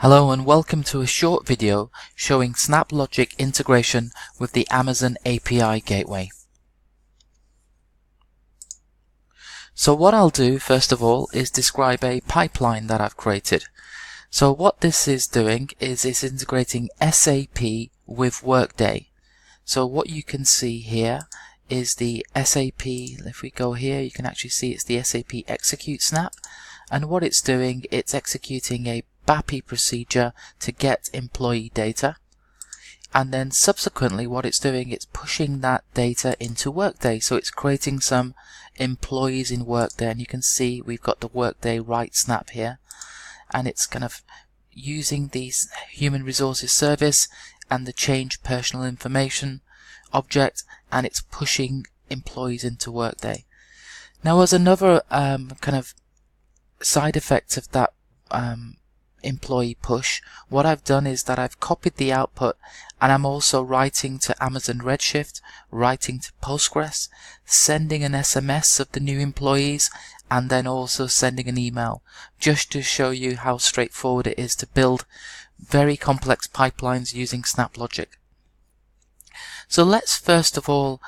Hello and welcome to a short video showing Snaplogic integration with the Amazon API gateway. So what I'll do first of all is describe a pipeline that I've created. So what this is doing is it's integrating SAP with Workday. So what you can see here is the SAP, if we go here you can actually see it's the SAP execute snap, and what it's doing, it's executing a BAPI procedure to get employee data, and then subsequently what it's doing, it's pushing that data into Workday. So it's creating some employees in Workday, and you can see we've got the Workday write snap here, and it's kind of using these human resources service and the change personal information object, and it's pushing employees into Workday. Now, as another kind of side effect of that employee push, what I've done is that I've copied the output, and I'm also writing to Amazon Redshift, writing to Postgres, sending an SMS of the new employees, and then also sending an email, just to show you how straightforward it is to build very complex pipelines using Snaplogic. So let's first of all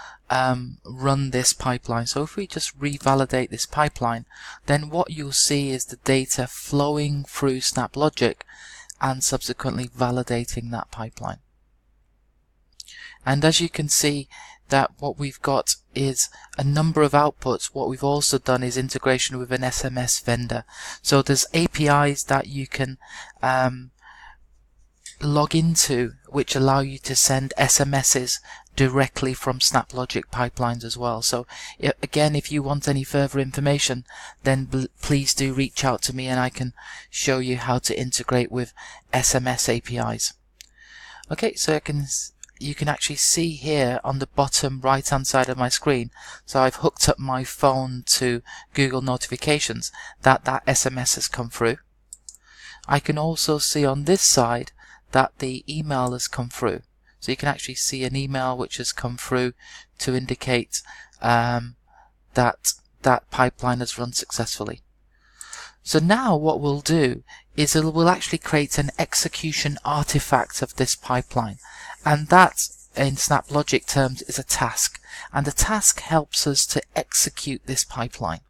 run this pipeline. So if we just revalidate this pipeline, then what you'll see is the data flowing through Snaplogic and subsequently validating that pipeline. And as you can see, that what we've got is a number of outputs. What we've also done is integration with an SMS vendor. So there's APIs that you can log into, which allow you to send SMSs directly from Snaplogic pipelines as well. So again, if you want any further information, then please do reach out to me and I can show you how to integrate with SMS APIs. Okay, so you can actually see here on the bottom right hand side of my screen, so I've hooked up my phone to Google notifications, that SMS has come through. I can also see on this side that the email has come through. So you can actually see an email which has come through to indicate that pipeline has run successfully. So now what we'll do is we'll actually create an execution artifact of this pipeline, and that in Snaplogic terms is a task, and the task helps us to execute this pipeline.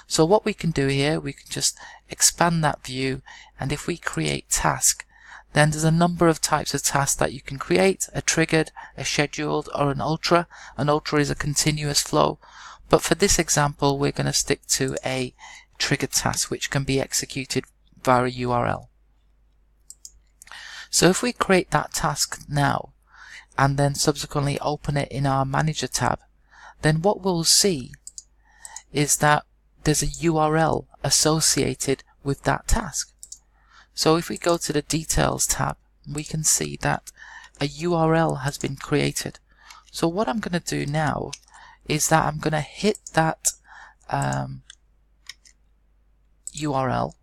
So what we can do here, we can just expand that view, and if we create task, then there's a number of types of tasks that you can create: a triggered, a scheduled, or an ultra. An ultra is a continuous flow, but for this example we're going to stick to a triggered task which can be executed via a URL. So if we create that task now and then subsequently open it in our manager tab, then what we'll see is that there's a URL associated with that task. So if we go to the details tab, we can see that a URL has been created. So what I'm going to do now is that I'm going to hit that URL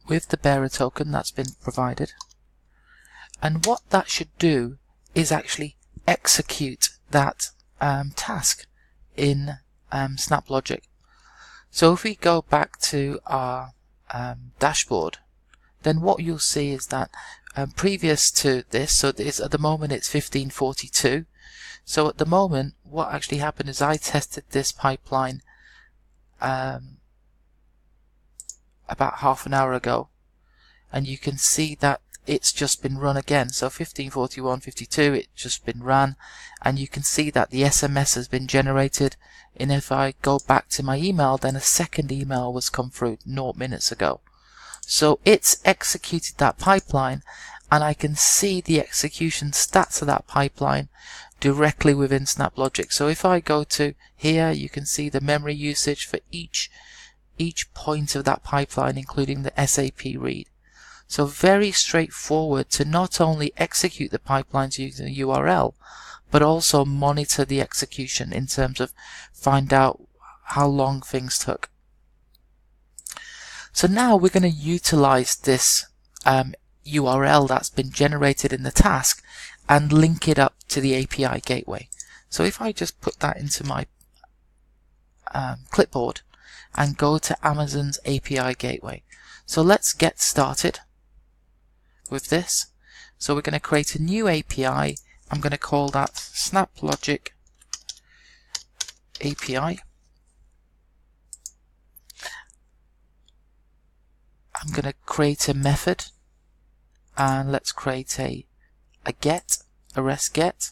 with the bearer token that's been provided, and what that should do is actually execute that task in Snaplogic. So if we go back to our dashboard, then what you'll see is that previous to this, so this, at the moment it's 1542. So at the moment what actually happened is I tested this pipeline about half an hour ago, and you can see that it's just been run again. So 1541:52, it's just been run, and you can see that the SMS has been generated, and if I go back to my email, then a second email was come through 0 minutes ago. So it's executed that pipeline, and I can see the execution stats of that pipeline directly within Snaplogic. So if I go to here, you can see the memory usage for each point of that pipeline, including the SAP read. So very straightforward to not only execute the pipelines using a URL, but also monitor the execution in terms of find out how long things took. So now we're going to utilize this URL that's been generated in the task and link it up to the API gateway. So if I just put that into my clipboard and go to Amazon's API gateway. So let's get started with this. So we're going to create a new API. I'm going to call that Snaplogic API. I'm going to create a method, and let's create a REST get.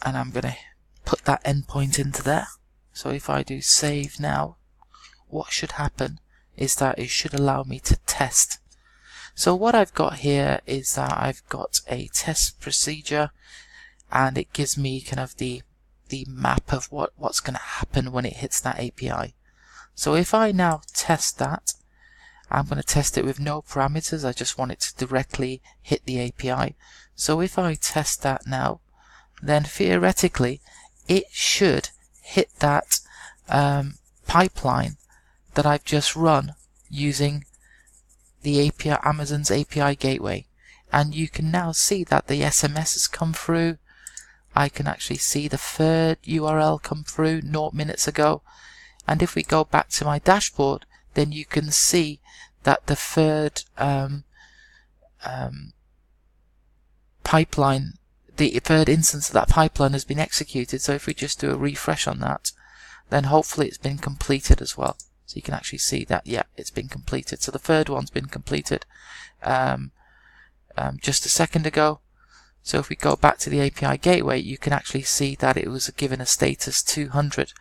And I'm going to put that endpoint into there. So if I do save now, what should happen is that it should allow me to test. So what I've got here is that I've got a test procedure, and it gives me kind of the map of what's going to happen when it hits that API. So if I now test that, I'm going to test it with no parameters. I just want it to directly hit the API. So if I test that now, then theoretically it should hit that pipeline that I've just run using the API, Amazon's API gateway. And you can now see that the SMS has come through. I can actually see the third URL come through 0 minutes ago. And if we go back to my dashboard, then you can see that the third pipeline, the third instance of that pipeline has been executed. So if we just do a refresh on that, then hopefully it's been completed as well. So you can actually see that, yeah, it's been completed. So the third one's been completed just a second ago. So if we go back to the API gateway, you can actually see that it was given a status 200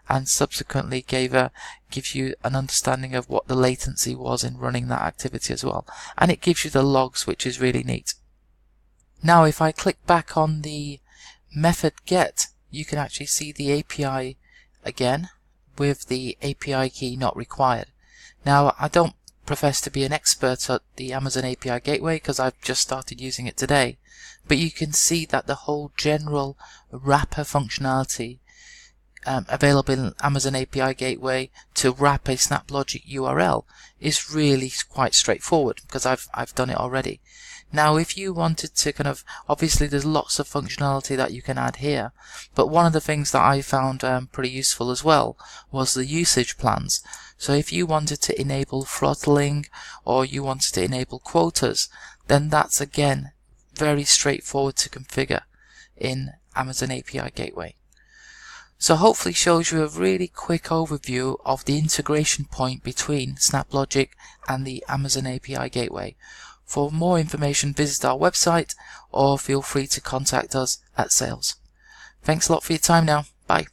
and subsequently gives you an understanding of what the latency was in running that activity as well. And it gives you the logs, which is really neat. Now if I click back on the method get, you can actually see the API again with the API key not required. Now I don't profess to be an expert at the Amazon API gateway because I've just started using it today, but you can see that the whole general wrapper functionality available in Amazon API gateway to wrap a Snaplogic URL is really quite straightforward because I've done it already. Now if you wanted to kind of, obviously there's lots of functionality that you can add here, but one of the things that I found pretty useful as well was the usage plans. So if you wanted to enable throttling or you wanted to enable quotas, then that's again very straightforward to configure in Amazon API gateway. So hopefully shows you a really quick overview of the integration point between Snaplogic and the Amazon API gateway. For more information, visit our website or feel free to contact us at sales. Thanks a lot for your time now. Bye.